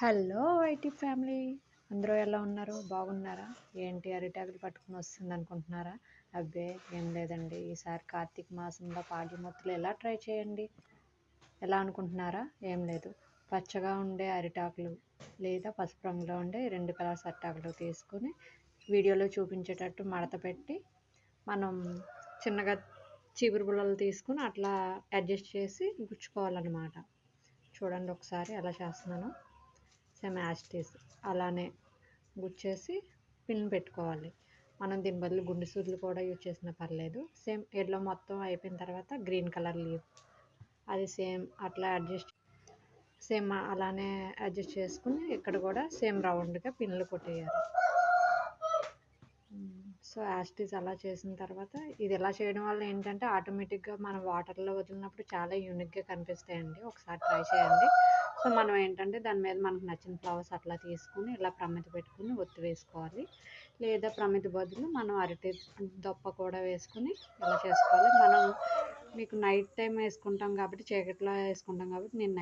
Hello IT family, అందరూ ఎలా ఉన్నారు? బాగున్నారా? ఏంటి అరిటాకులు పట్టుకుని వస్తుంది అనుకుంటున్నారా? అబ్బే ఏం లేదండి, ఈసారి కార్తీక మాసంలో పాడ్యమొత్తులు ఎలా ట్రై చేయండి. ఎలా అనుకుంటున్నారా? ఏం లేదు, పచ్చగా ఉండే అరిటాకులు లేదా పసుపు రంగులో ఉండే 2 కలర్స్ అరిటాకులు తీసుకుని వీడియోలో చూపించేటట్టు మడత పెట్టి మనం చిన్నగా చీపురు పుల్లలు తీసుకుని అట్లా అడ్జస్ట్ చేసి గుచ్చుకోవాలన్నమాట. చూడండి ఒకసారి ఎలా చేస్తున్నాను. సేమ్ యాస్టీస్ అలానే గుచ్చేసి పిన్ పెట్టుకోవాలి. మనం దీని బదులు గుండు సూదులు కూడా యూజ్ చేసినా పర్లేదు. సేమ్ ఎల్లో మొత్తం అయిపోయిన తర్వాత గ్రీన్ కలర్ లీవ్ అది సేమ్ అట్లా సేమ్ అలానే అడ్జస్ట్ చేసుకుని ఇక్కడ కూడా సేమ్ రౌండ్గా పిన్లు కొట్టేయాలి. సో యాస్టీస్ అలా చేసిన తర్వాత ఇది ఎలా చేయడం వల్ల ఏంటంటే ఆటోమేటిక్గా మనం వాటర్లో వదిలినప్పుడు చాలా యూనిక్గా కనిపిస్తాయండి. ఒకసారి ట్రై చేయండి. సో మనం ఏంటంటే దాని మీద మనకు నచ్చిన ఫ్లవర్స్ అట్లా తీసుకుని ఇలా ప్రమిద పెట్టుకుని ఒత్తి వేసుకోవాలి. లేదా ప్రమిద బదులు మనం అరటి దొప్ప కూడా వేసుకుని ఇలా చేసుకోవాలి. మనం మీకు నైట్ టైం వేసుకుంటాం కాబట్టి, చీకట్లో వేసుకుంటాం కాబట్టి నేను